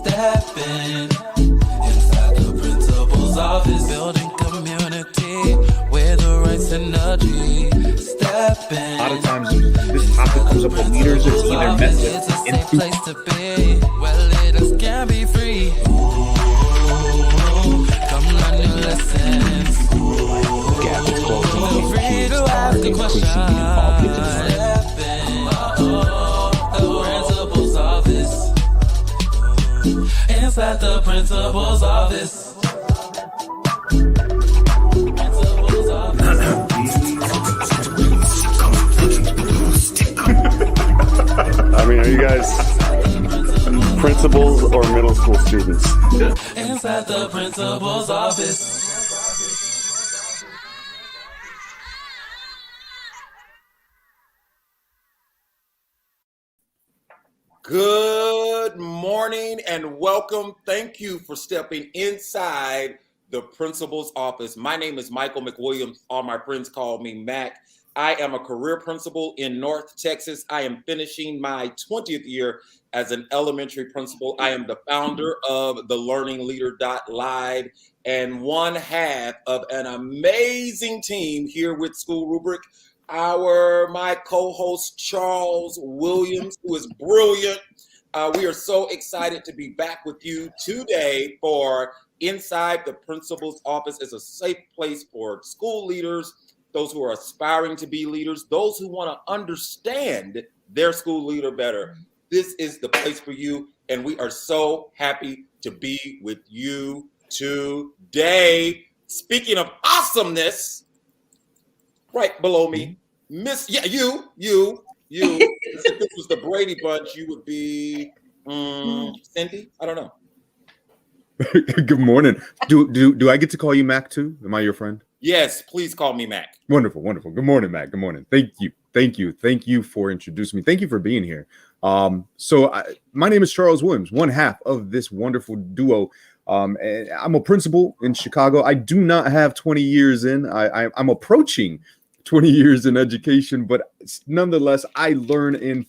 stepping inside the principal's office, building community with the right synergy. Stepping. A lot of times this topic comes up with leaders. It's either met with It's a safe place to be, where leaders can be free. Come learn new lessons. gap is closing. Feel free Kids to are ask a question. increasingly involved with the learning. The principal's office. Inside the principal's office. Principal's office. I mean, are you guys principals or middle school students? Inside the principal's office. Good morning and welcome. Thank you for stepping inside the principal's office. My name is Michael McWilliams. All my friends call me Mac. I am a career principal in North Texas. I am finishing my 20th year as an elementary principal. I am the founder of thelearningleader.live and one half of an amazing team here with SchoolRubric. My co-host, Charles Williams, who is brilliant. We are so excited to be back with you today for Inside the Principal's Office. Is a safe place for school leaders, those who are aspiring to be leaders, those who want to understand their school leader better. This is the place for you, and we are so happy to be with you today. Speaking of awesomeness, right below me, you. If this was the Brady Bunch, you would be Cindy. I don't know. Good morning. Do I get to call you Mac too? Am I your friend? Yes, please call me Mac. Wonderful. Good morning, Mac. Good morning. Thank you for introducing me. Thank you for being here. My name is Charles Williams, one half of this wonderful duo. And I'm a principal in Chicago. I do not have 20 years in. I'm approaching 20 years in education, but nonetheless, I learn and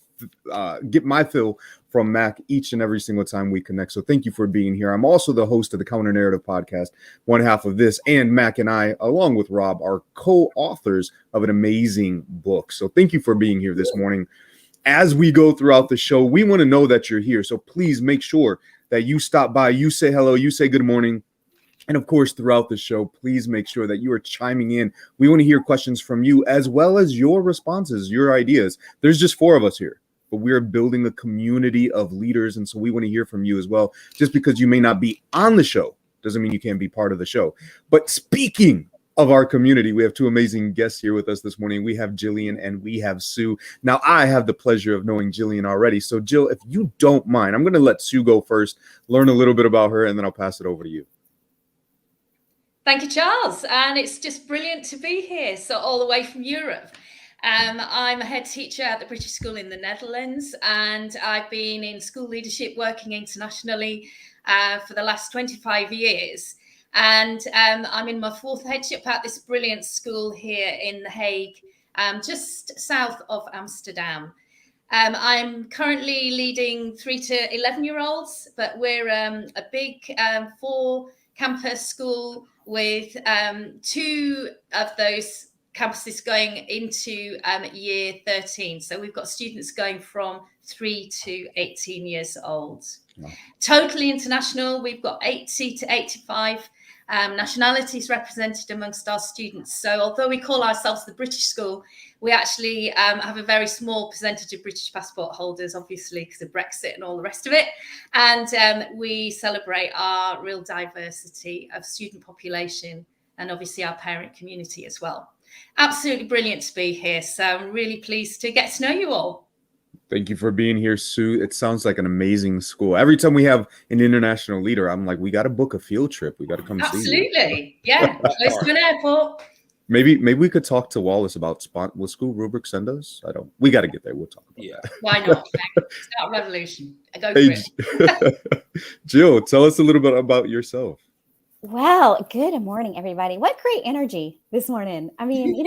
get my fill from Mac each and every single time we connect. So thank you for being here. I'm also the host of the Counter Narrative podcast, one half of this, and Mac and I, along with Rob, are co-authors of an amazing book. So thank you for being here this morning. As we go throughout the show, we want to know that you're here. So please make sure that you stop by, you say hello, you say good morning. And of course, throughout the show, please make sure that you are chiming in. We want to hear questions from you as well as your responses, your ideas. There's just 4 of us here, but we're building a community of leaders. And so we want to hear from you as well. Just because you may not be on the show doesn't mean you can't be part of the show. But speaking of our community, we have 2 amazing guests here with us this morning. We have Jillian and we have Sue. Now, I have the pleasure of knowing Jillian already. So Jill, if you don't mind, I'm going to let Sue go first, learn a little bit about her, and then I'll pass it over to you. Thank you, Charles. And it's just brilliant to be here. So all the way from Europe. I'm a head teacher at the British School in the Netherlands, and I've been in school leadership working internationally for the last 25 years. And I'm in my 4th headship at this brilliant school here in The Hague, just south of Amsterdam. I'm currently leading 3 to 11-year-olds, but we're a big 4-campus school with 2 of those campuses going into year 13. So we've got students going from 3 to 18 years old. Wow. Totally international. We've got 80 to 85 nationalities represented amongst our students. So although we call ourselves the British School, we actually have a very small percentage of British passport holders, obviously, because of Brexit and all the rest of it. And we celebrate our real diversity of student population and obviously our parent community as well. Absolutely brilliant to be here. So I'm really pleased to get to know you all. Thank you for being here, Sue. It sounds like an amazing school. Every time we have an international leader, I'm like, we got to book a field trip. We got to come see you. Absolutely. Yeah. Close to an airport. Maybe we could talk to Wallace about will SchoolRubric send us? We got to get there. We'll talk about that. Why not? Start a revolution. Go for it. Jill, tell us a little bit about yourself. Well, good morning, everybody. What great energy this morning. I mean,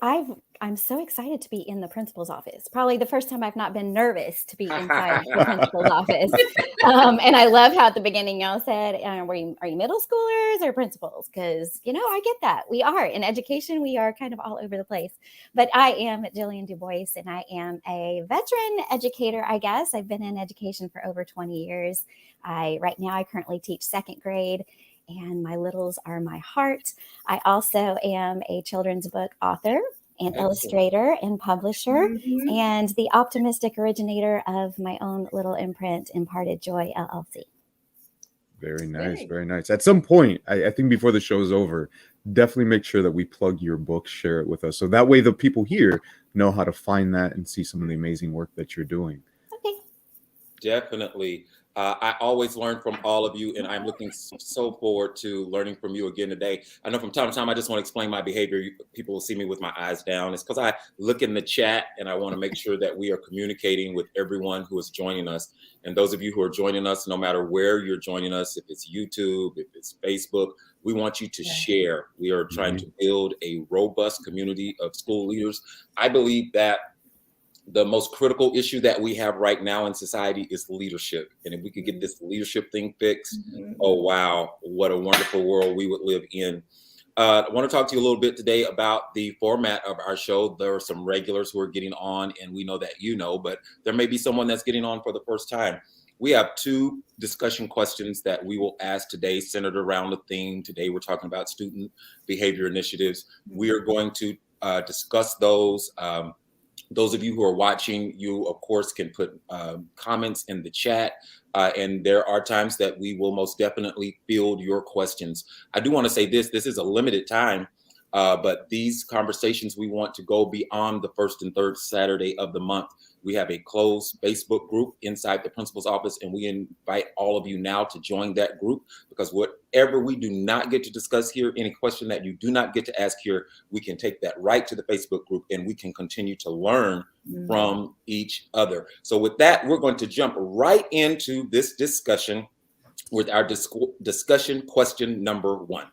I'm so excited to be in the principal's office. Probably the first time I've not been nervous to be inside the principal's office. And I love how at the beginning y'all said, are you middle schoolers or principals? Because, I get that. We are in education. We are kind of all over the place. But I am Jillian DuBois, and I am a veteran educator, I guess. I've been in education for over 20 years. Right now, I currently teach second grade, and my littles are my heart. I also am a children's book author and illustrator and publisher, and the optimistic originator of my own little imprint, Imparted Joy, LLC. Very nice. Very nice. At some point, I think before the show is over, definitely make sure that we plug your book, share it with us. So that way the people here know how to find that and see some of the amazing work that you're doing. Okay. Definitely. I always learn from all of you, and I'm looking so forward to learning from you again today. I know from time to time, I just want to explain my behavior. People will see me with my eyes down. It's because I look in the chat, and I want to make sure that we are communicating with everyone who is joining us. And those of you who are joining us, no matter where you're joining us, if it's YouTube, if it's Facebook, we want you to share. We are trying to build a robust community of school leaders. I believe that the most critical issue that we have right now in society is leadership. And if we could get this leadership thing fixed, oh, wow, what a wonderful world we would live in. I want to talk to you a little bit today about the format of our show. There are some regulars who are getting on, and we know that but there may be someone that's getting on for the first time. We have 2 discussion questions that we will ask today, centered around the theme. Today, we're talking about student behavior initiatives. We are going to discuss those. Those of you who are watching, you, of course, can put comments in the chat. And there are times that we will most definitely field your questions. I do want to say this is a limited time, but these conversations, we want to go beyond the first and third Saturday of the month. We have a closed Facebook group inside the principal's office, and we invite all of you now to join that group, because whatever we do not get to discuss here, any question that you do not get to ask here, we can take that right to the Facebook group, and we can continue to learn from each other. So with that, we're going to jump right into this discussion with our discussion question number 1.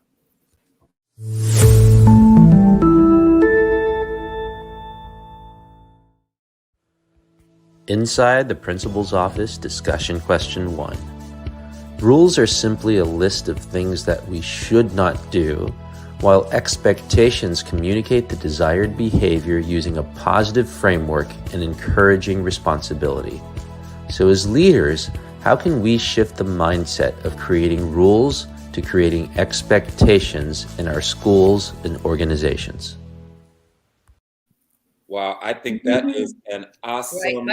Inside the principal's office, discussion question 1. Rules are simply a list of things that we should not do, while expectations communicate the desired behavior using a positive framework and encouraging responsibility. So as leaders, how can we shift the mindset of creating rules to creating expectations in our schools and organizations? Wow, I think that is an awesome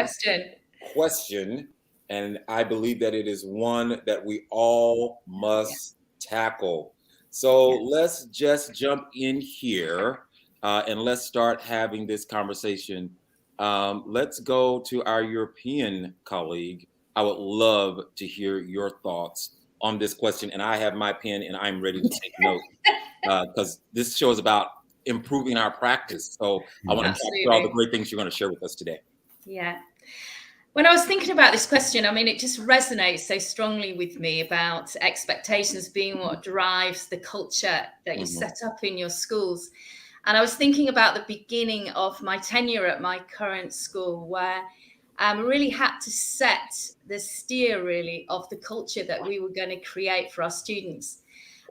question. And I believe that it is one that we all must tackle. So let's just jump in here and let's start having this conversation. Let's go to our European colleague. I would love to hear your thoughts on this question. And I have my pen and I'm ready to take notes because this show is about improving our practice. So I want to talk about all the great things you're going to share with us today. Yeah. When I was thinking about this question, I mean, it just resonates so strongly with me about expectations being what drives the culture that you set up in your schools. And I was thinking about the beginning of my tenure at my current school, where I really had to set the steer really of the culture that we were going to create for our students.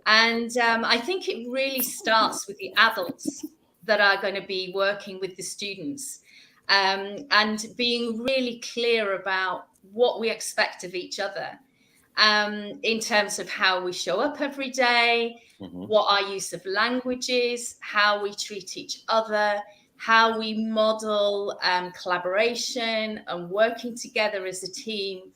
And I think it really starts with the adults that are going to be working with the students and being really clear about what we expect of each other in terms of how we show up every day, what our use of language is, how we treat each other, how we model collaboration and working together as a team.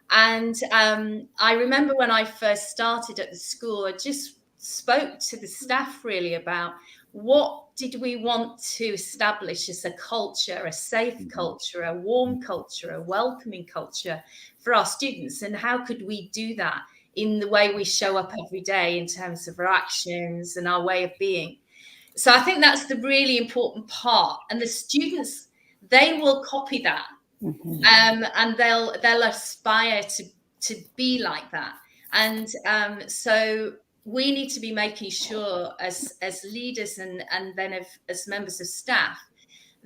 And I remember when I first started at the school, I just spoke to the staff really about what did we want to establish as a culture, a safe culture, a warm culture, a welcoming culture for our students, and how could we do that in the way we show up every day in terms of our actions and our way of being. So I think that's the really important part, and the students, they will copy that. And they'll aspire to be like that. And so we need to be making sure as leaders and then as members of staff,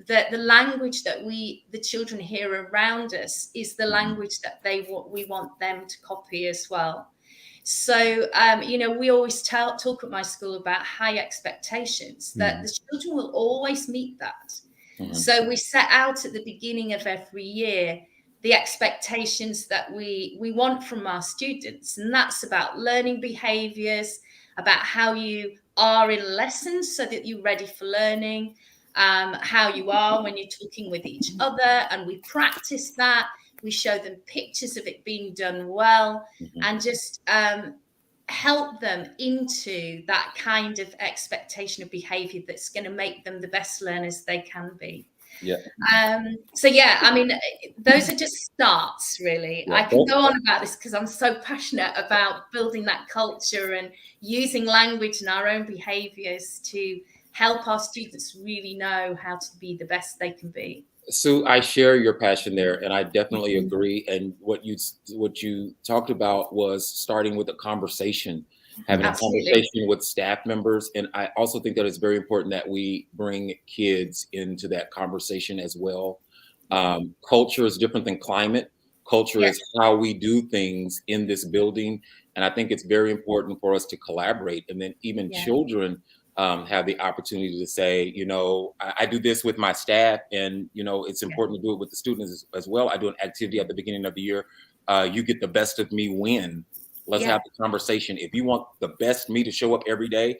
that the language that the children hear around us is the language that we want them to copy as well. So, we always talk at my school about high expectations, that the children will always meet that. So we set out at the beginning of every year the expectations that we want from our students. And that's about learning behaviors, about how you are in lessons so that you're ready for learning, how you are when you're talking with each other. And we practice that. We show them pictures of it being done well, and just help them into that kind of expectation of behavior that's going to make them the best learners they can be. Yeah. Those are just starts, really. I can go on about this because I'm so passionate about building that culture and using language and our own behaviors to help our students really know how to be the best they can be. Sue, I share your passion there, and I definitely agree. And what you talked about was starting with a conversation, having Absolutely. a conversation with staff members. And I also think that it's very important that we bring kids into that conversation as well. Culture is different than climate. Culture is how we do things in this building. And I think it's very important for us to collaborate. And then even children have the opportunity to say, I do this with my staff, and, it's important to do it with the students as well. I do an activity at the beginning of the year. You get the best of me win. Let's have the conversation. If you want the best me to show up every day,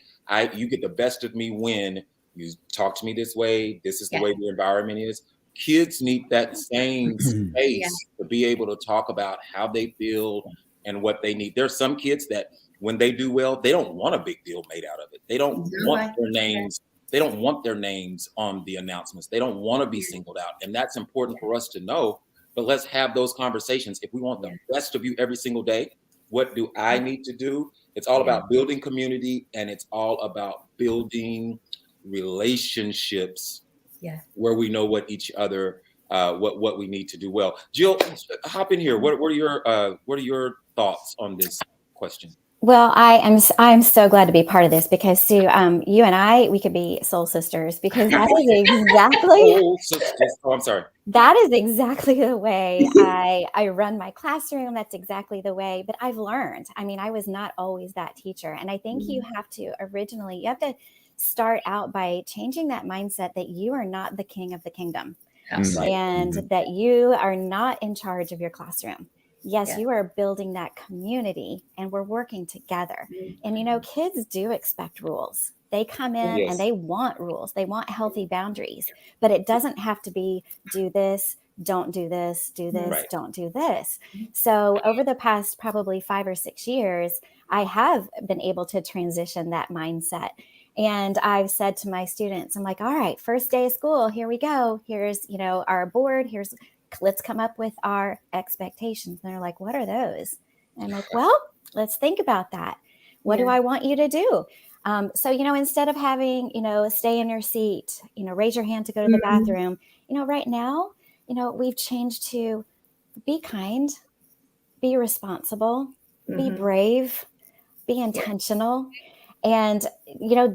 you get the best of me when you talk to me this way. This is the way the environment is. Kids need that same space to be able to talk about how they feel and what they need. There's some kids that when they do well, they don't want a big deal made out of it. They don't want their names. They don't want their names on the announcements. They don't want to be singled out. And that's important for us to know. But let's have those conversations. If we want the best of you every single day, what do I need to do? It's all about building community, and it's all about building relationships where we know what each other, what we need to do well. Jill, hop in here. What are your thoughts on this question? Well, I'm so glad to be part of this because Sue, you and I, we could be soul sisters because that is exactly. I'm sorry. That is exactly the way I run my classroom. That's exactly the way. But I've learned. I mean, I was not always that teacher, and I think you have to start out by changing that mindset that you are not the king of the kingdom, and that you are not in charge of your classroom. Yes, you are building that community, and we're working together. And, kids do expect rules. They come in and they want rules. They want healthy boundaries, but it doesn't have to be do this, don't do this, do this, don't do this. So over the past probably 5 or 6 years, I have been able to transition that mindset. And I've said to my students, I'm like, all right, first day of school, here we go. Here's, our board. Let's come up with our expectations. And they're like, what are those? And I'm like, well, let's think about that. What do I want you to do? So, instead of having, stay in your seat, raise your hand to go to the bathroom, right now, we've changed to be kind, be responsible, be brave, be intentional. And,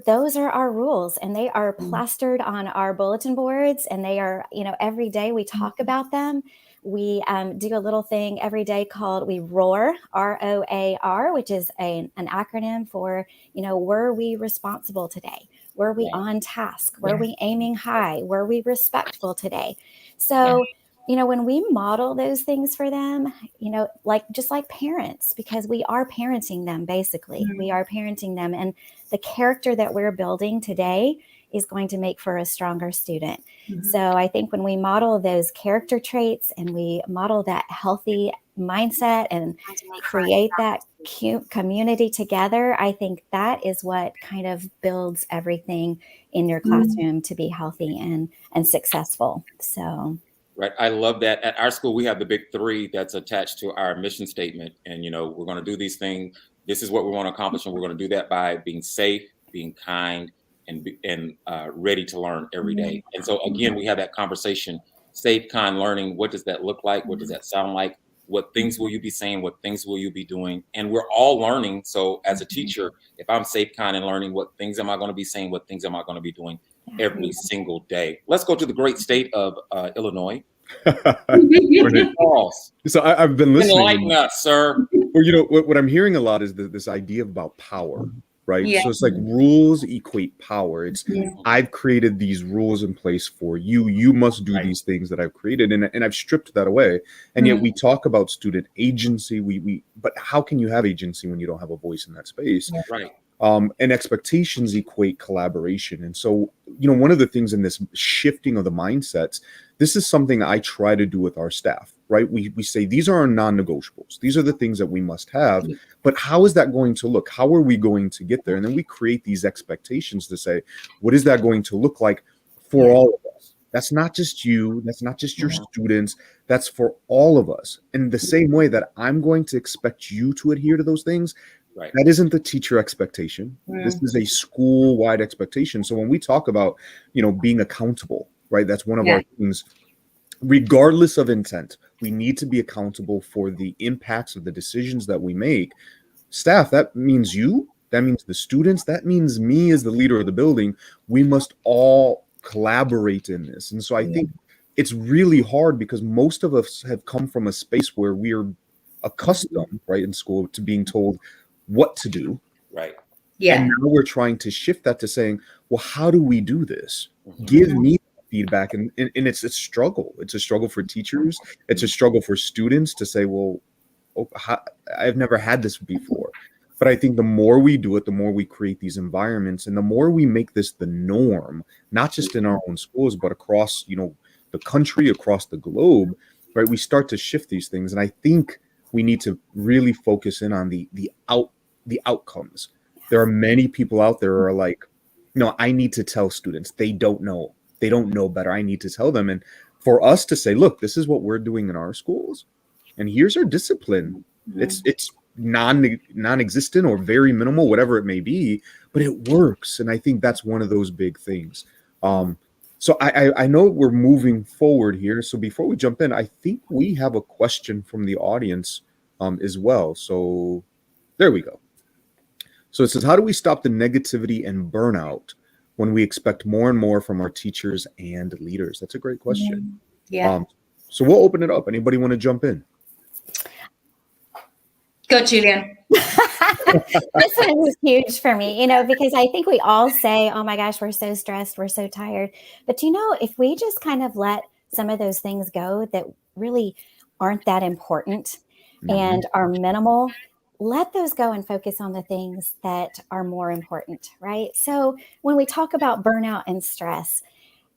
those are our rules, and they are plastered on our bulletin boards, and they are, every day we talk about them. We do a little thing every day called we ROAR, ROAR, which is an acronym for, were we responsible today? Were we on task? Were we aiming high? Were we respectful today? So, when we model those things for them, just like parents, because we are parenting them, basically, we are parenting them. And the character that we're building today is going to make for a stronger student. So I think when we model those character traits and we model that healthy mindset and create that community together, I think that is what kind of builds everything in your classroom to be healthy and successful. So. Right. I love that. At our school, we have the big 3 that's attached to our mission statement. And, we're going to do these things. This is what we want to accomplish. And we're going to do that by being safe, being kind, and ready to learn every day. And so, again, we have that conversation, safe, kind learning. What does that look like? What does that sound like? What things will you be saying? What things will you be doing? And we're all learning. So as a teacher, if I'm safe, kind, and learning, what things am I going to be saying? What things am I going to be doing every single day? Let's go to the great state of Illinois. So I've been listening. Enlighten us, sir. Well, you know, what I'm hearing a lot is this idea about power, right? Yeah. So it's like rules equate power. It's I've created these rules in place for you. You must do these things that I've created, and I've stripped that away. And yet we talk about student agency. But how can you have agency when you don't have a voice in that space? Right. And expectations equate collaboration. And so, you know, one of the things in this shifting of the mindsets, this is something I try to do with our staff, right? We say these are our non-negotiables. These are the things that we must have. But how is that going to look? How are we going to get there? And then we create these expectations to say, what is that going to look like for all of us? That's not just you. That's not just your students. That's for all of us. In the same way that I'm going to expect you to adhere to those things, that isn't the teacher expectation. This is a school-wide expectation. So when we talk about, you know, being accountable, right? That's one of our things. Regardless of intent, we need to be accountable for the impacts of the decisions that we make. Staff, that means you, that means the students, that means me as the leader of the building. We must all collaborate in this. And so I think it's really hard because most of us have come from a space where we're accustomed, right, in school to being told what to do. Right. Yeah. And now we're trying to shift that to saying, well, how do we do this? Give me feedback. And it's a struggle. It's a struggle for teachers. It's a struggle for students to say, well, I've never had this before. But I think the more we do it, the more we create these environments and the more we make this the norm, not just in our own schools, but across, you know, the country, across the globe, right? We start to shift these things. And I think we need to really focus in on the outcomes. There are many people out there who are like, no, I need to tell students they don't know better. I need to tell them. And for us to say, look, this is what we're doing in our schools, and here's our discipline. It's non-existent or very minimal, whatever it may be, but it works. And I think that's one of those big things. So I know we're moving forward here. So before we jump in, I think we have a question from the audience as well. So there we go. So it says, how do we stop the negativity and burnout when we expect more and more from our teachers and leaders? That's a great question. Yeah. So we'll open it up. Anybody want to jump in? Go, Jillian. This one was huge for me, you know, because I think we all say, oh my gosh, we're so stressed, we're so tired. But, you know, if we just kind of let some of those things go that really aren't that important and are minimal, let those go and focus on the things that are more important, right? So when we talk about burnout and stress,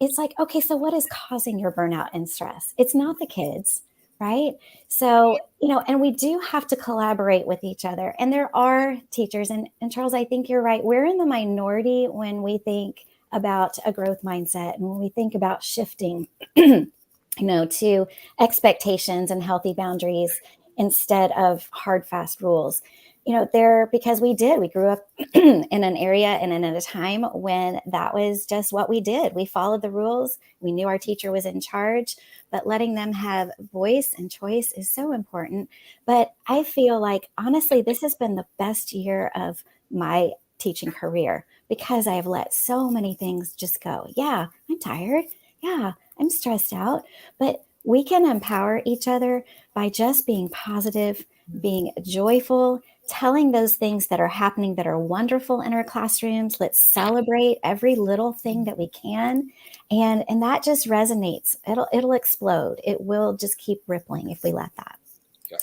it's like, okay, so what is causing your burnout and stress? It's not the kids, right? So, you know, and we do have to collaborate with each other. And there are teachers, and Charles, I think you're right. We're in the minority when we think about a growth mindset and when we think about shifting, you know, to expectations and healthy boundaries instead of hard, fast rules. You know, because we grew up in an area and in a time when that was just what we did. We followed the rules. We knew our teacher was in charge, but letting them have voice and choice is so important. But I feel like, honestly, this has been the best year of my teaching career because I have let so many things just go. Yeah, I'm tired. Yeah, I'm stressed out. But we can empower each other by just being positive, being joyful, telling those things that are happening that are wonderful in our classrooms. Let's celebrate every little thing that we can. And that just resonates. It'll explode. It will just keep rippling if we let that.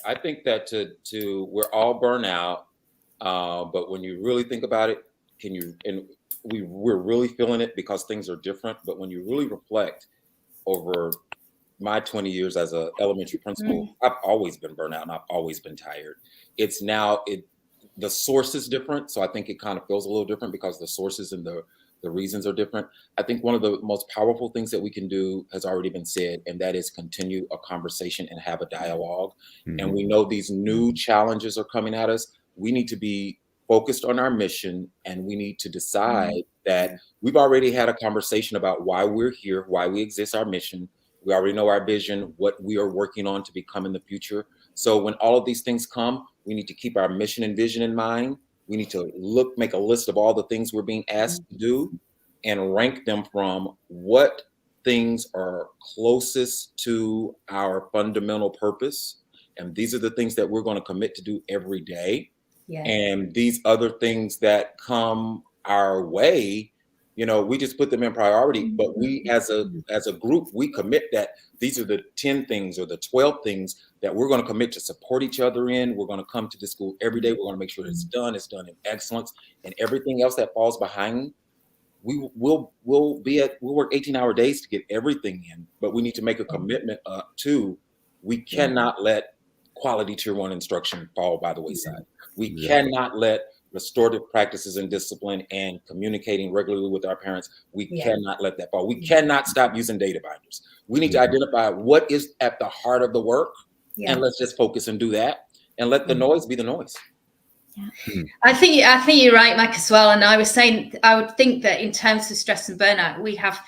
I think that we're all burnt out, but when you really think about it, we're really feeling it because things are different. But when you really reflect over my 20 years as an elementary principal, I've always been burnt out and I've always been tired. It's now the source is different. So I think it kind of feels a little different because the sources and the reasons are different. I think one of the most powerful things that we can do has already been said, and that is continue a conversation and have a dialogue. And we know these new challenges are coming at us. We need to be focused on our mission, and we need to decide that we've already had a conversation about why we're here, why we exist, our mission. We already know our vision, what we are working on to become in the future. So when all of these things come, we need to keep our mission and vision in mind. We need to make a list of all the things we're being asked to do and rank them from what things are closest to our fundamental purpose. And these are the things that we're going to commit to do every day. Yeah. And these other things that come our way, we just put them in priority. But we as a group, we commit that these are the 10 things or the 12 things that we're going to commit to support each other in. We're going to come to the school every day. We're going to make sure it's done in excellence, and everything else that falls behind. We'll work 18-hour days to get everything in, but we need to make a commitment to, we cannot let quality tier 1 instruction fall by the wayside. We cannot let restorative practices and discipline and communicating regularly with our parents, we cannot let that fall. We cannot stop using data binders. We need to identify what is at the heart of the work, and let's just focus and do that, and let the noise be the noise. Yeah. I think you're right, Mike, as well. And I was saying, I would think that in terms of stress and burnout, we have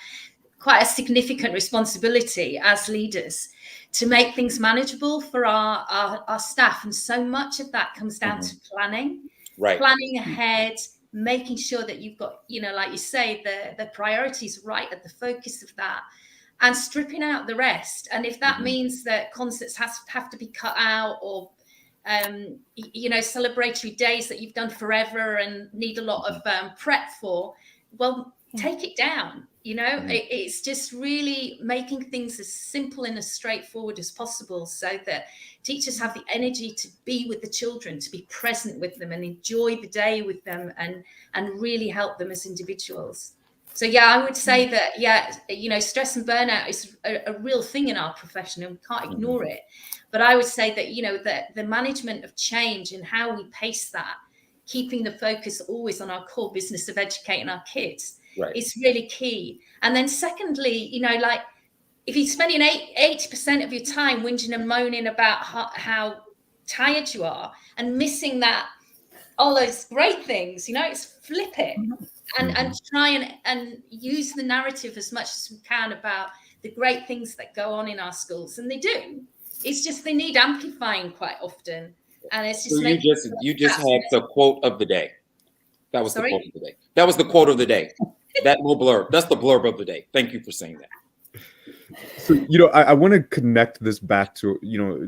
quite a significant responsibility as leaders to make things manageable for our staff. And so much of that comes down to planning. Right. Planning ahead, making sure that you've got, like you say, the priorities right at the focus of that, and stripping out the rest. And if that means that concerts have to be cut out, or celebratory days that you've done forever and need a lot of prep for, well, take it down. It's just really making things as simple and as straightforward as possible, so that teachers have the energy to be with the children, to be present with them and enjoy the day with them, and really help them as individuals. So I would say that stress and burnout is a real thing in our profession, and we can't ignore it. But I would say that that the management of change and how we pace that, keeping the focus always on our core business of educating our kids, is really key. And then secondly, like, if you're spending 80% of your time whinging and moaning about how tired you are and missing all those great things, it's flip it and try and use the narrative as much as we can about the great things that go on in our schools. And they do. It's just they need amplifying quite often. And it's just you just had the quote of the day. That was the quote of the day. That was the quote of the day. That little blurb. That's the blurb of the day. Thank you for saying that. So, I want to connect this back to,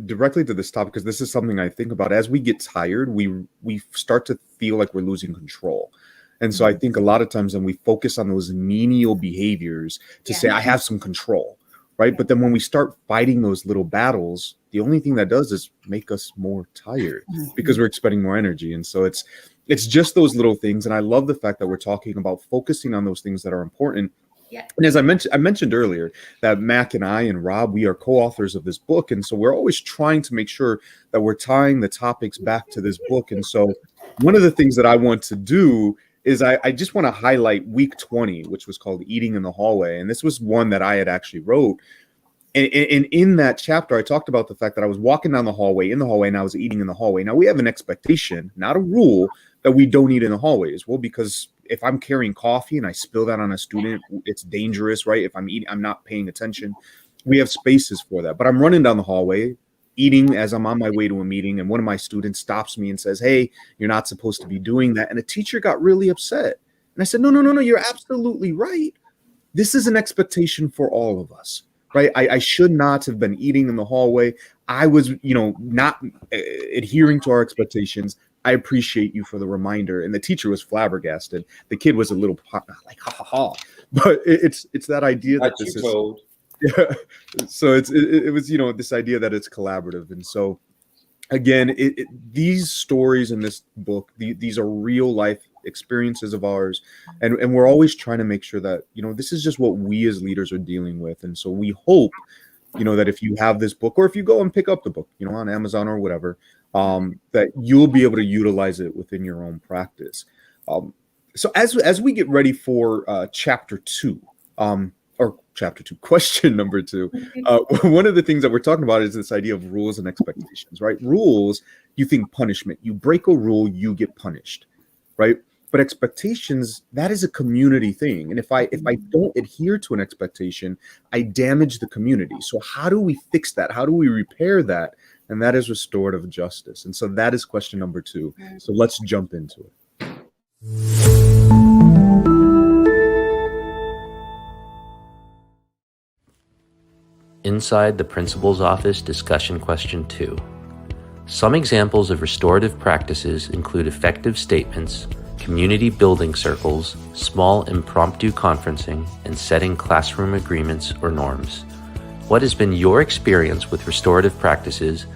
directly to this topic, because this is something I think about. As we get tired, we start to feel like we're losing control. And so I think a lot of times when we focus on those menial behaviors to say, I have some control, right? But then when we start fighting those little battles, the only thing that does is make us more tired because we're expending more energy. And so it's just those little things. And I love the fact that we're talking about focusing on those things that are important. Yeah. And as I mentioned earlier, that Mac and I and Rob, we are co-authors of this book. And so we're always trying to make sure that we're tying the topics back to this book. And so one of the things that I want to do is I just want to highlight week 20, which was called Eating in the Hallway. And this was one that I had actually wrote. And in that chapter, I talked about the fact that I was walking down the hallway, and I was eating in the hallway. Now, we have an expectation, not a rule, that we don't eat in the hallways. Well, because if I'm carrying coffee and I spill that on a student, it's dangerous, right? If I'm eating, I'm not paying attention. We have spaces for that. But I'm running down the hallway, eating as I'm on my way to a meeting, and one of my students stops me and says, "Hey, you're not supposed to be doing that." And a teacher got really upset. And I said, No, you're absolutely right. This is an expectation for all of us, right? I should not have been eating in the hallway. I was, not adhering to our expectations. I appreciate you for the reminder. And the teacher was flabbergasted. The kid was a little like, ha ha ha. But it's that idea that this is. Yeah. So it was, this idea that it's collaborative. And so, again, these stories in this book, these are real life experiences of ours. And we're always trying to make sure that, this is just what we as leaders are dealing with. And so we hope, that if you have this book, or if you go and pick up the book, on Amazon or whatever, that you'll be able to utilize it within your own practice. So as we get ready for chapter 2, question number 2, one of the things that we're talking about is this idea of rules and expectations, right? Rules, you think punishment. You break a rule, you get punished, right? But expectations, that is a community thing. And if I don't adhere to an expectation, I damage the community. So how do we fix that? How do we repair that? and that is restorative justice. And so that is question number 2. So let's jump into it. Inside the principal's office, discussion question 2. Some examples of restorative practices include effective statements, community building circles, small impromptu conferencing, and setting classroom agreements or norms. What has been your experience with restorative practices,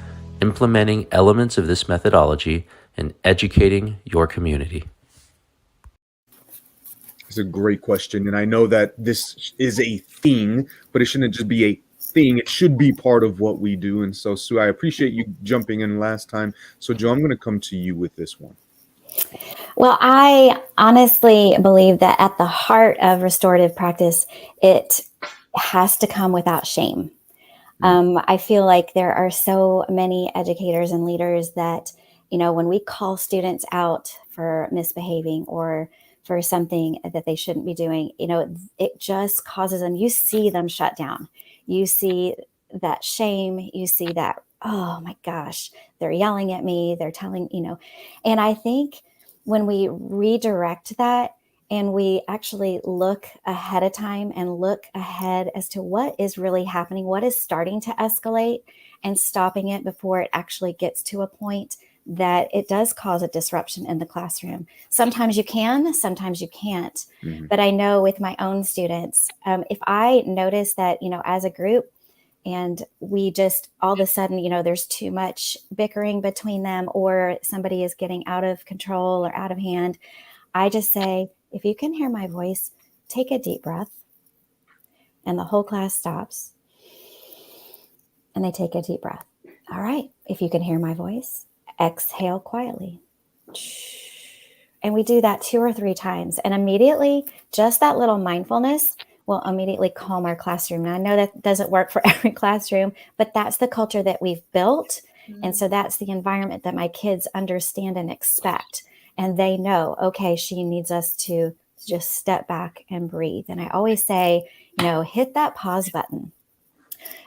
implementing elements of this methodology, and educating your community? It's a great question. And I know that this is a thing, but it shouldn't just be a thing. It should be part of what we do. And so, Sue, I appreciate you jumping in last time. So, Joe, I'm going to come to you with this one. Well, I honestly believe that at the heart of restorative practice, it has to come without shame. I feel like there are so many educators and leaders that, when we call students out for misbehaving or for something that they shouldn't be doing, it just causes them, you see them shut down. You see that shame, you see that, oh my gosh, they're yelling at me, they're telling, and I think when we redirect that and we actually look ahead of time and look ahead as to what is really happening, what is starting to escalate, and stopping it before it actually gets to a point that it does cause a disruption in the classroom. Sometimes you can, sometimes you can't. But I know with my own students, if I notice that, as a group, and we just all of a sudden, there's too much bickering between them, or somebody is getting out of control or out of hand, I just say, if you can hear my voice, take a deep breath. And the whole class stops. And they take a deep breath. All right, if you can hear my voice, exhale quietly. And we do that 2 or 3 times. And immediately, just that little mindfulness will immediately calm our classroom. Now, I know that doesn't work for every classroom, but that's the culture that we've built. And so that's the environment that my kids understand and expect. And they know, okay, she needs us to just step back and breathe. And I always say, hit that pause button.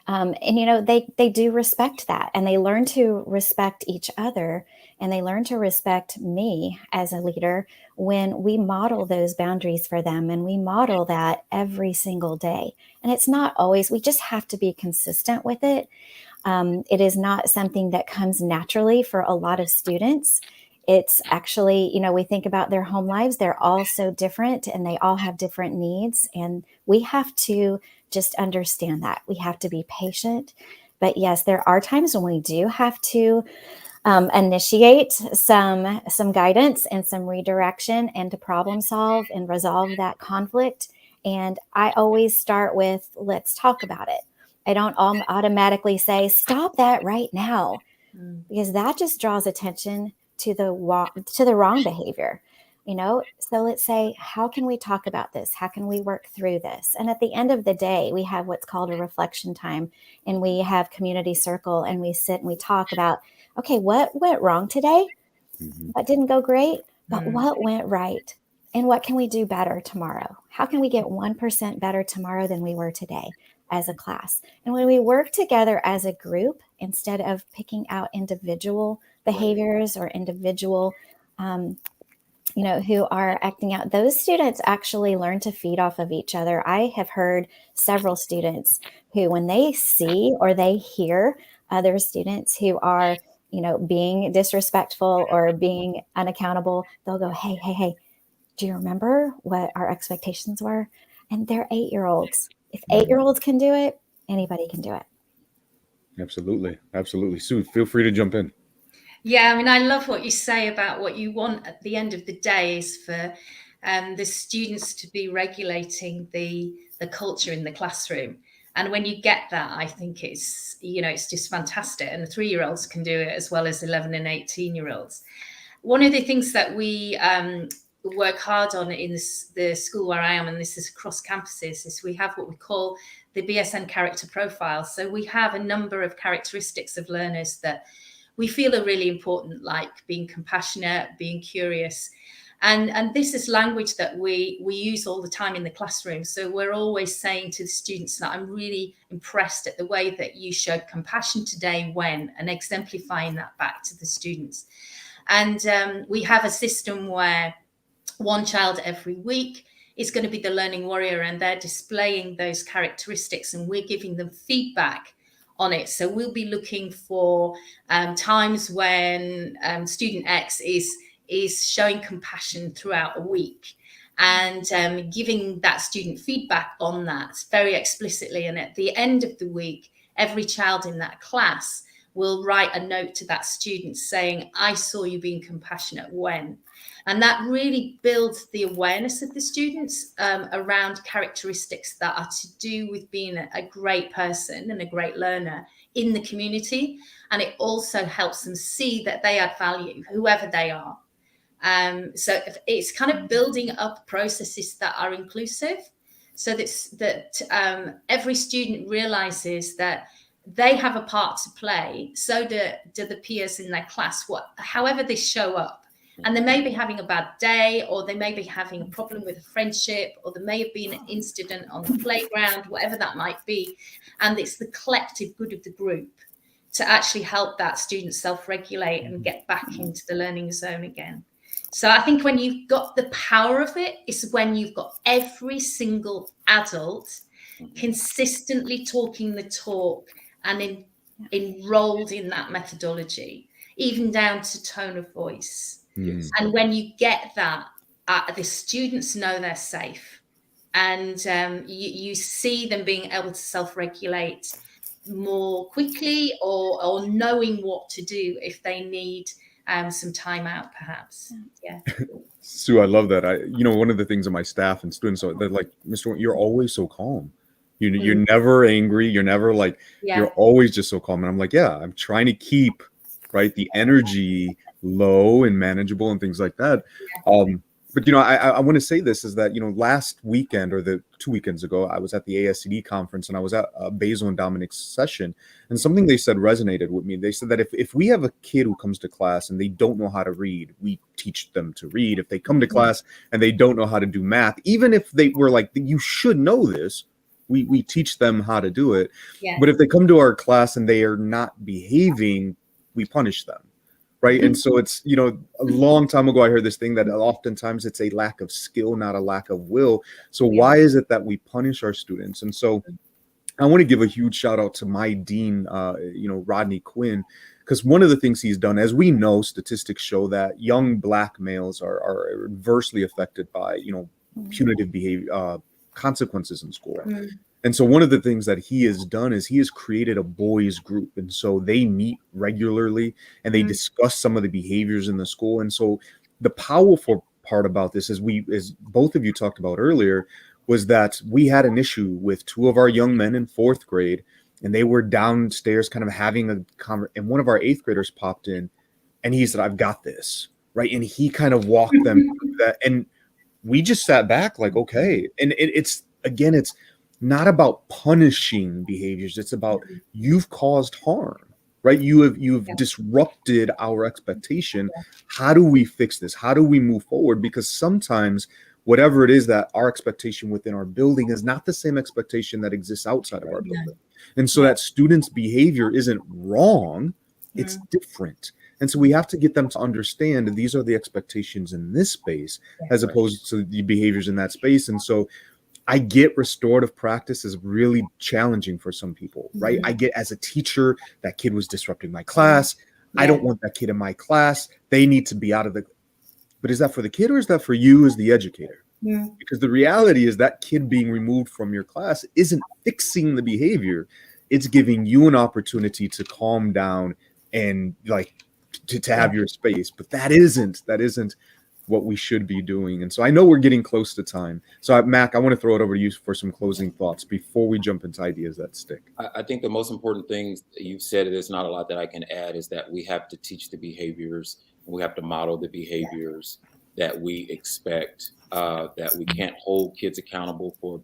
And, they do respect that, and they learn to respect each other, and they learn to respect me as a leader when we model those boundaries for them, and we model that every single day. And it's not always, we just have to be consistent with it. It is not something that comes naturally for a lot of students. It's actually, we think about their home lives. They're all so different, and they all have different needs. And we have to just understand that. We have to be patient. But yes, there are times when we do have to initiate some guidance and some redirection, and to problem solve and resolve that conflict. And I always start with, let's talk about it. I don't automatically say, stop that right now, because that just draws attention to the wrong behavior. So let's say, how can we talk about this? How can we work through this? And at the end of the day, we have what's called a reflection time, and we have community circle, and we sit and we talk about, okay, what went wrong today? What didn't go great? But what went right? And what can we do better tomorrow? How can we get 1% better tomorrow than we were today as a class? And when we work together as a group, instead of picking out individual behaviors or individual who are acting out, those students actually learn to feed off of each other. I have heard several students who, when they see or they hear other students who are, being disrespectful or being unaccountable, they'll go, hey, do you remember what our expectations were? And they're 8-year-olds. If 8-year-olds can do it, anybody can do it. Absolutely. Absolutely. Sue, feel free to jump in. Yeah, I love what you say about what you want at the end of the day is for the students to be regulating the culture in the classroom. And when you get that, I think it's just fantastic. And the 3-year-olds can do it as well as 11 and 18-year-olds. One of the things that we work hard on in the school where I am, and this is across campuses, is we have what we call the BSN character profile. So we have a number of characteristics of learners that we feel are really important, like being compassionate, being curious, And this is language that we use all the time in the classroom. So we're always saying to the students that I'm really impressed at the way that you showed compassion today when, and exemplifying that back to the students. And we have a system where one child every week is going to be the learning warrior, and they're displaying those characteristics, and we're giving them feedback on it. So we'll be looking for times when student X is showing compassion throughout a week, and giving that student feedback on that very explicitly. And at the end of the week, every child in that class will write a note to that student saying, I saw you being compassionate when. And that really builds the awareness of the students around characteristics that are to do with being a great person and a great learner in the community. And it also helps them see that they add value, whoever they are. So it's kind of building up processes that are inclusive, so that every student realizes that they have a part to play. So do the peers in their class, however they show up. And they may be having a bad day, or they may be having a problem with a friendship, or there may have been an incident on the playground, whatever that might be. And it's the collective good of the group to actually help that student self-regulate and get back into the learning zone again. So I think when you've got the power of it, is when you've got every single adult consistently talking the talk and enrolled in that methodology, even down to tone of voice. Yes. And when you get that, the students know they're safe, and you see them being able to self-regulate more quickly, or knowing what to do if they need some time out, perhaps. Yeah. Sue, I love that. One of the things of my staff and students, they're like, Mr. You're always so calm. You're never angry. You're never you're always just so calm. And I'm like, yeah, I'm trying to keep the energy low and manageable and things like that. But I want to say this is that last weekend, or the 2 weekends ago, I was at the ASCD conference, and I was at Basil and Dominic's session, and something they said resonated with me. They said that if we have a kid who comes to class and they don't know how to read, we teach them to read. If they come to class and they don't know how to do math, even if they were like, you should know this, we teach them how to do it. But if they come to our class and they are not behaving, we punish them. Right. And so it's, a long time ago, I heard this thing that oftentimes it's a lack of skill, not a lack of will. So why is it that we punish our students? And so I want to give a huge shout out to my dean, Rodney Quinn, because one of the things he's done, as we know, statistics show that young Black males are adversely affected by, punitive behavior, consequences in school. And so one of the things that he has done is he has created a boys group. And so they meet regularly and they discuss some of the behaviors in the school. And so the powerful part about this, as both of you talked about earlier, was that we had an issue with two of our young men in 4th grade, and they were downstairs kind of having a conversation, and one of our 8th graders popped in and he said, I've got this. Right. And he kind of walked them through that. And we just sat back like, okay. And it's not about punishing behaviors. It's about you've caused harm, right? You've disrupted our expectation. How do we fix this? How do we move forward? Because sometimes whatever it is that our expectation within our building is not the same expectation that exists outside of our building. And so that students' behavior isn't wrong, it's different. And so we have to get them to understand that these are the expectations in this space as opposed to the behaviors in that space. And so I get restorative practice is really challenging for some people, right? I get, as a teacher, that kid was disrupting my class. I don't want that kid in my class. They need to be out of but is that for the kid, or is that for you as the educator? Because the reality is that kid being removed from your class isn't fixing the behavior. It's giving you an opportunity to calm down and to have your space. But that isn't what we should be doing. And so I know we're getting close to time. So Mac, I want to throw it over to you for some closing thoughts before we jump into ideas that stick. I think the most important things you've said, there's not a lot that I can add, is that we have to teach the behaviors, and we have to model the behaviors that we expect, that we can't hold kids accountable for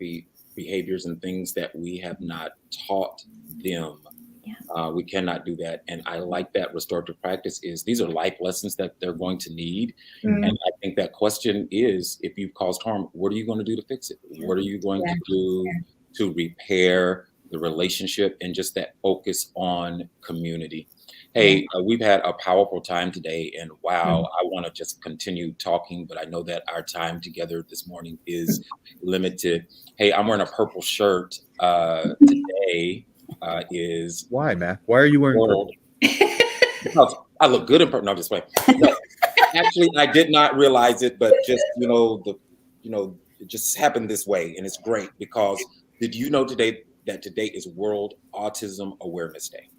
behaviors and things that we have not taught them We cannot do that. And I like that restorative practice these are life lessons that they're going to need. And I think that question is, if you've caused harm, what are you going to do to fix it? What are you going to do to repair the relationship, and just that focus on community? Hey, we've had a powerful time today, and wow, I want to just continue talking, but I know that our time together this morning is limited. Hey, I'm wearing a purple shirt today. Why, Matt? Why are you wearing purple? Because I look good in purple. No, I'm just playing. No, actually, I did not realize it, but just it just happened this way, and it's great because did you know today is World Autism Awareness Day?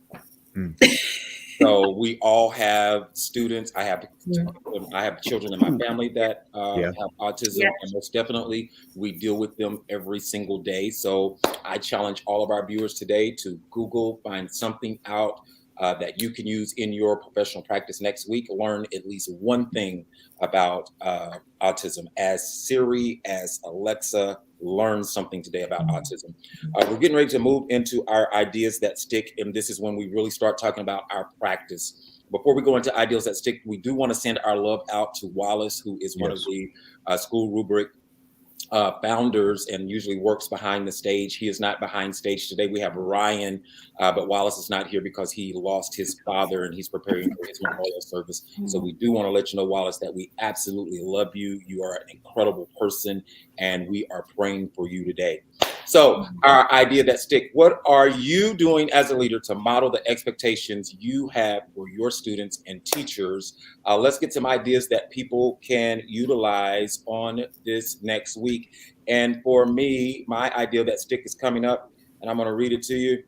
So we all have students. I have children in my family that have autism, and most definitely we deal with them every single day. So I challenge all of our viewers today to Google, find something out that you can use in your professional practice next week. Learn at least one thing about autism. As Siri, as Alexa, learn something today about autism. We're getting ready to move into our ideas that stick, and this is when we really start talking about our practice. Before we go into ideas that stick, we do want to send our love out to Wallace, who is one of the SchoolRubric founders and usually works behind the stage. He is not behind stage today. We have Ryan, but Wallace is not here because he lost his father and he's preparing for his memorial service. So we do want to let you know, Wallace, that we absolutely love you. You are an incredible person, and we are praying for you today. So our idea that stick, what are you doing as a leader to model the expectations you have for your students and teachers? Let's get some ideas that people can utilize on this next week. And for me, my idea that stick is coming up, and I'm going to read it to you.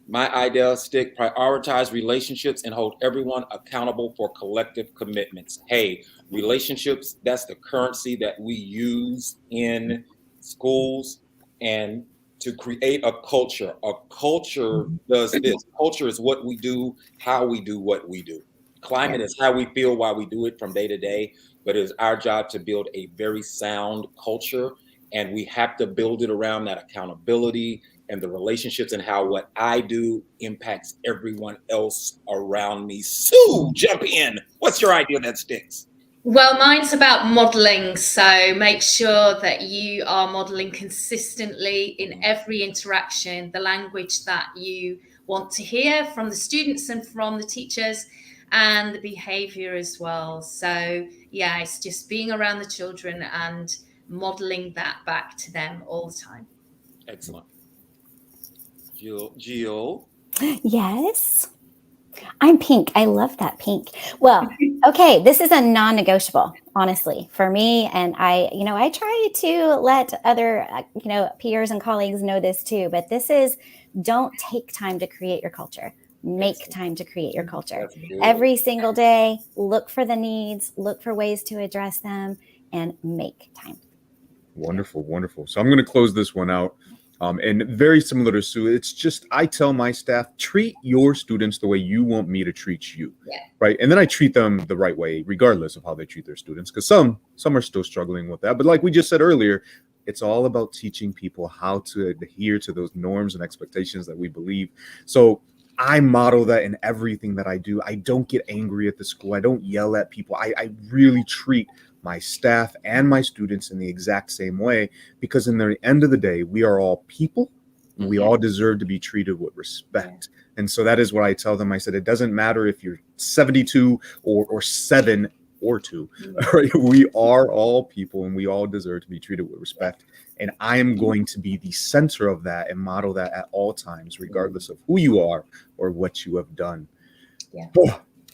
My idea stick: prioritize relationships and hold everyone accountable for collective commitments. Hey, relationships, that's the currency that we use in schools and to create a culture. A culture does this. Culture is what we do, how we do what we do. Climate is how we feel while we do it from day to day, but it is our job to build a very sound culture, and we have to build it around that accountability and the relationships and how what I do impacts everyone else around me. Sue, jump in. What's your idea that sticks? Well, mine's about modeling. So make sure that you are modeling consistently in every interaction, the language that you want to hear from the students and from the teachers, and the behavior as well. So yeah, it's just being around the children and modeling that back to them all the time. Excellent. Jill? Yes. I'm pink. I love that pink. Well, okay, this is a non-negotiable, honestly, for me. And I try to let other, peers and colleagues know this too, but this is, don't take time to create your culture. Make time to create your culture. Every single day, look for the needs, look for ways to address them, and make time. Wonderful, wonderful. So I'm going to close this one out. And very similar to Sue, it's just, I tell my staff, treat your students the way you want me to treat you, right? And then I treat them the right way, regardless of how they treat their students, because some are still struggling with that. But like we just said earlier, it's all about teaching people how to adhere to those norms and expectations that we believe. So I model that in everything that I do. I don't get angry at the school. I don't yell at people. I really treat my staff and my students in the exact same way, because in the end of the day, we are all people and we all deserve to be treated with respect. And so that is what I tell them. I said, it doesn't matter if you're 72 or 7 or 2, right? We are all people and we all deserve to be treated with respect. And I am going to be the center of that and model that at all times, regardless of who you are or what you have done.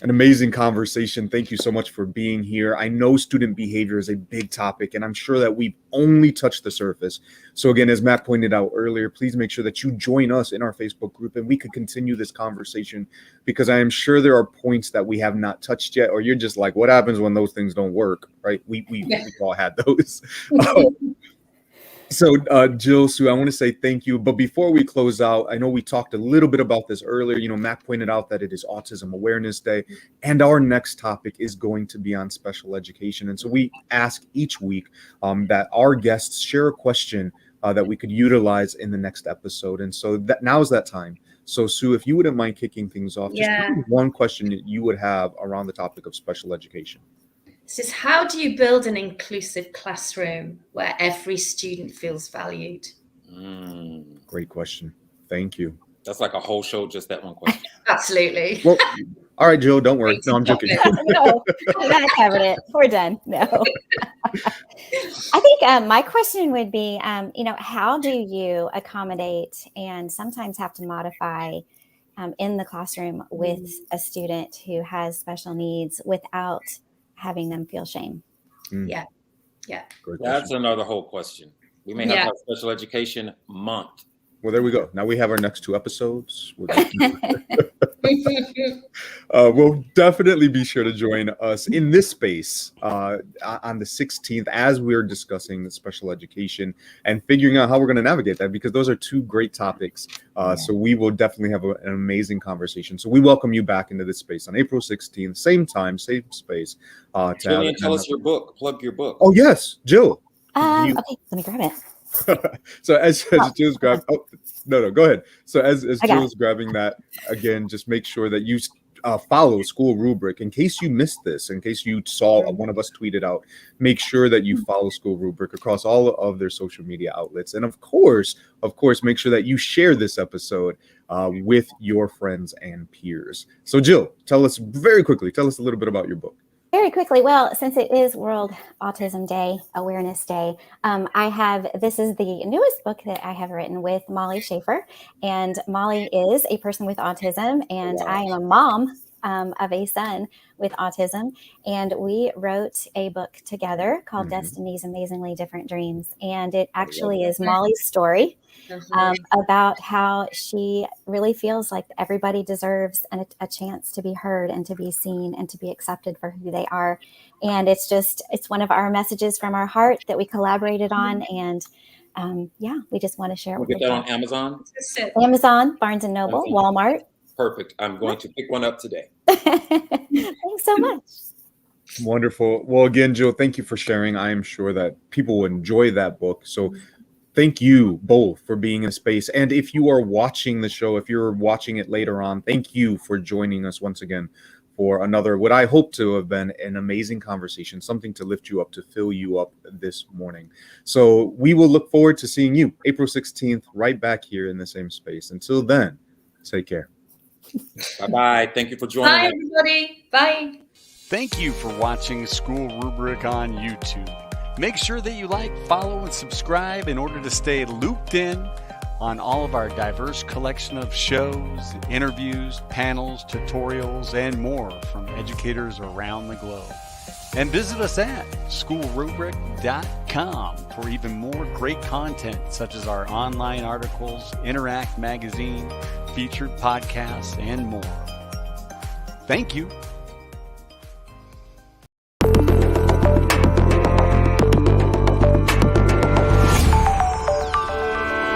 An amazing conversation. Thank you so much for being here. I know student behavior is a big topic, and I'm sure that we've only touched the surface. So again, as Matt pointed out earlier, please make sure that you join us in our Facebook group and we could continue this conversation, because I am sure there are points that we have not touched yet, or you're just like, what happens when those things don't work, right? We've all had those. So Jill, Sue, I want to say thank you. But before we close out, I know we talked a little bit about this earlier. Matt pointed out that it is Autism Awareness Day, and our next topic is going to be on special education. And so we ask each week that our guests share a question that we could utilize in the next episode. And so now's that time. So Sue, if you wouldn't mind kicking things off, just Yeah. one question that you would have around the topic of special education. This is, how do you build an inclusive classroom where every student feels valued? Great question. Thank you. That's like a whole show, just that one question. Absolutely. Well, all right, Jill, don't worry. No, I'm joking. No, that covered it. We're done. No. I think my question would be, how do you accommodate and sometimes have to modify in the classroom with a student who has special needs without having them feel shame? Yeah. Great That's question. another whole question. We may have a special education month. Well, there we go. Now we have our next 2 episodes. We'll definitely be sure to join us in this space on the 16th as we're discussing the special education and figuring out how we're going to navigate that, because those are 2 great topics. So we will definitely have an amazing conversation. So we welcome you back into this space on April 16th, same time, same space. Jillian, tell us your book. Plug your book. Oh, yes, Jill. Okay, let me grab it. So as Jill's grabbing, no, go ahead. So as Jill's grabbing that, again, just make sure that you follow SchoolRubric in case you missed this, in case you saw one of us tweet it out. Make sure that you follow SchoolRubric across all of their social media outlets, and of course, make sure that you share this episode with your friends and peers. So Jill, tell us a little bit about your book. Very quickly. Well, since it is World Autism Day, Awareness Day, this is the newest book that I have written with Molly Schaefer. And Molly is a person with autism, and I am a mom of a son with autism. And we wrote a book together called Destiny's Amazingly Different Dreams. And it actually is Molly's story about how she really feels like everybody deserves a chance to be heard and to be seen and to be accepted for who they are. And it's one of our messages from our heart that we collaborated on. And we just want to share it with you. Get that on Amazon? Amazon, Barnes & Noble, Walmart. Perfect. I'm going to pick one up today. Thanks so much. Wonderful. Well, again, Jill, thank you for sharing. I am sure that people will enjoy that book. So thank you both for being in space. And if you are watching the show, if you're watching it later on, thank you for joining us once again for another, what I hope to have been an amazing conversation, something to lift you up, to fill you up this morning. So we will look forward to seeing you April 16th, right back here in the same space. Until then, take care. Bye-bye. Thank you for joining us. Bye, everybody. Bye. Thank you for watching SchoolRubric on YouTube. Make sure that you like, follow, and subscribe in order to stay looped in on all of our diverse collection of shows, interviews, panels, tutorials, and more from educators around the globe. And visit us at SchoolRubric.com for even more great content, such as our online articles, Interact magazine, featured podcasts, and more. Thank you.